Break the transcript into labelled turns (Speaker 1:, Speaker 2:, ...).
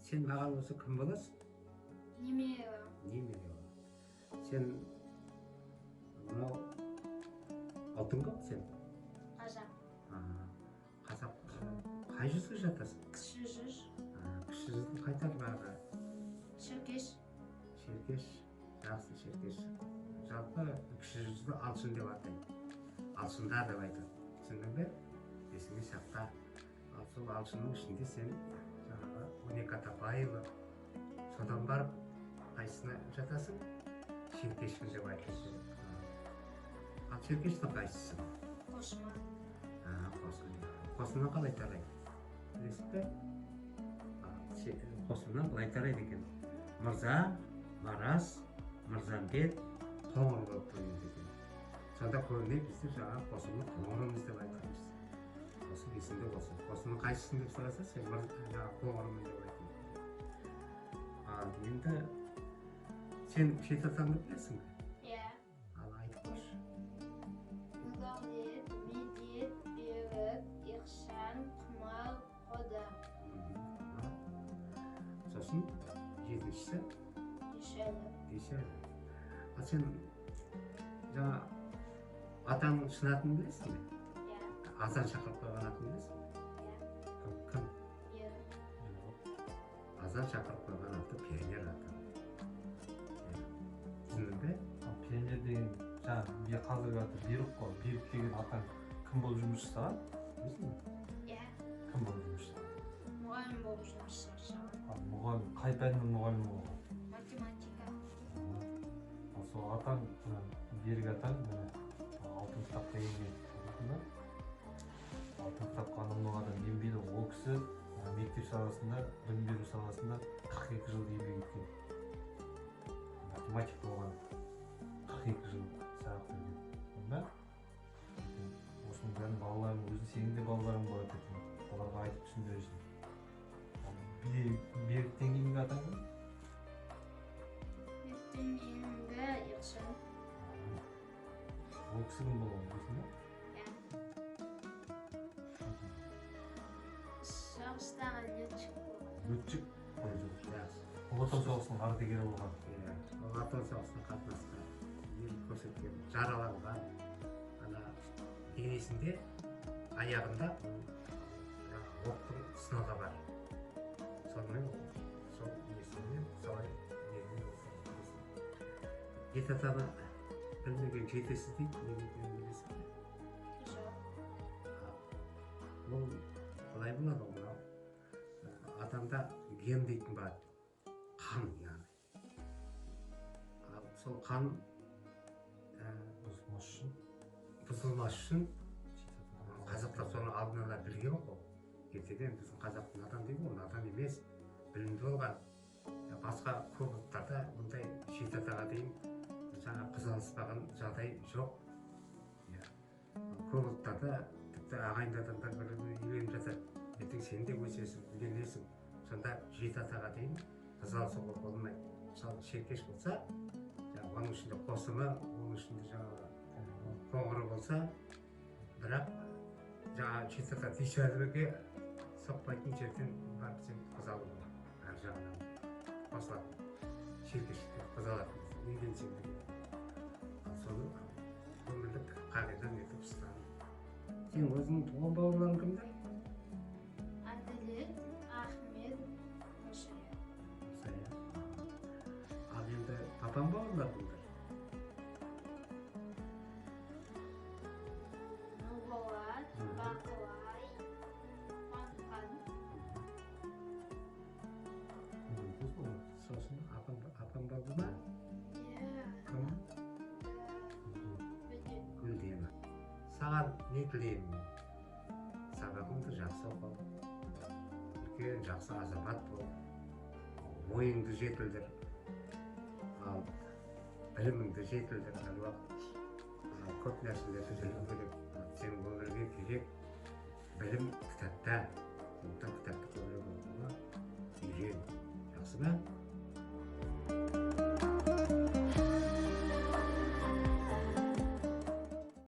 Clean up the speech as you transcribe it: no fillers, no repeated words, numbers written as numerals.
Speaker 1: Сен маған осы кім боласың?
Speaker 2: Немере.
Speaker 1: Немере. Сен мынау алтын ғой сен?
Speaker 2: Қазақ.
Speaker 1: Қазақ қай жүзге жатасың?
Speaker 2: Кіші жүз.
Speaker 1: Кіші жүздің қай тармағы?
Speaker 2: Шеркеш.
Speaker 1: Шеркеш. Жақсы, Шеркеш. Жалпы кіші жүзді алшын деп атайды. Алшындар деп айтады. Түсіндің бе? Есіңе сақта. Ал сол алшынның ішінде сен жаңағы 12 ата байыбы. Содан барып қайсысына жатасың? Шеркешпін деп айтады. Ал Шеркештің қайсысы?
Speaker 2: Қосыма.
Speaker 1: Қосымнан қалай тарайды? Білесің бе? Қосымнан былай тарайды екен. Мырза, Марас, Мырзамбет, Қоңыр болып бөлінеді екен. Сонда көбіне біздер жаңа қосымның қоңырымыз деп айтамыз. Қосым есіңде болсын. Қосымның қайсысын деп сұраса, сен жаңа қоңырымын деп айтамын. Енді сен шет атаңды білесің бе?
Speaker 2: Иә.
Speaker 1: Ал айтып қойшы.
Speaker 2: Мұғалет, Медет, Берік, Ихсан, Құмар, Қодар.
Speaker 1: Сосын жетіншісі? Дүйсенбі. Ал сен жаңа атаңның шын атын білесің бе?
Speaker 2: Иә.
Speaker 1: Азан шақырып қойған атын білесің бе?
Speaker 2: Иә.
Speaker 1: Кім?
Speaker 2: Берік.
Speaker 1: Азан шақырып қойған аты пионер аты. Түсіндің бе?
Speaker 3: Пионер деген жаңа қазіргі аты Берік қой. Берік деген атаң кім болып жұмыс жасаған?
Speaker 1: Білесің бе?
Speaker 2: Иә.
Speaker 3: Кім болып жұмыс жасаған?
Speaker 2: Мұғалім болып жұмыс жасаған.
Speaker 3: Мұғалім, қай пәннің мұғалімі болған?
Speaker 2: Математика.
Speaker 3: Сол атаң, Берік атаң алтын кітапқа енген. Алтын кітапқа арналған адам еңбегі, ол кісі мектеп саласында, білім беру саласында 42 жыл еңбек еткен. Математик болған 42 жыл сабақ берген. Осының бәрін балаларым, өзің сенің де балаларың болады екен. Оларға айтып түсіндіресің. Беріктен кейінгі атаң ба?
Speaker 2: Беріктен кейінгі Ихсан.
Speaker 3: Ол кісі кім болған, білесің бе?
Speaker 2: Иә. Соғыстағы летчик болған.
Speaker 3: Летчик? Ұлы Отан соғысының ардагері болған.
Speaker 1: Ұлы Отан соғысына қатынасқан, ерлік көрсеткен, жараланған, денесінде, аяғында оқтың сынығы бар. Сонымен сол несімен солай нермен осы. Ет атаны білмеген жетесіз дейді, не екенін білесің бе?
Speaker 2: Жоқ.
Speaker 1: Бұл былай болады ғой, адамда ген дейтін бар, қан яғни. Ал сол қан бұзылмас үшін қазақтар соны алдын ала білген ғой. Ертеден біздің қазақтың надан дейді ғой, надан емес, білімді болған. Басқа көп ұлттарда мұндай шет атаға дейін жаңа қызғаныспаған жағдай жоқ. Көп ұлттарда тіпті ағайынды адамдар бір-біріне үйленіп жатады. Ертең сен де өсесің, үйленесің. Сонда жет атаға дейін қызғанысуға болмайды. Мысалы Шеркеш болса, оның ішінде қосымы, оның ішінде жаңағы қоңыры болса, бірақ жаңа жет ата Дүйсенбіге соқпайтын жерден барып сен қыз алу керек. Әр жағынан қосылатын. Шеркешке қыз алатын. Үйленсең де. Соны өмірлік қағида етіп ұстаған. Сен өзіңнің туған бауырларың кімдер?
Speaker 2: Әділет, Ахмет, Мұсая.
Speaker 1: Ал енді папам бауырлар кімдер?
Speaker 2: Нұрболат, Бақылай, Қуантқан.
Speaker 1: Сосын апам бабы ма?
Speaker 2: Иә.
Speaker 1: Кім?
Speaker 2: Бөтен.
Speaker 1: Гүлдемі. Саған не тілеймін? Сабағыңды жақсы оқы. Үлкен жақсы азамат бол. Ойыңды жетілдір. Ал біліміңді жетілдір. Көп нәрселерді білу керек. Сенің өмірге керек білім кітапта. Сондықтан кітапты көбірек оқуға үйрен. Жақсы ма?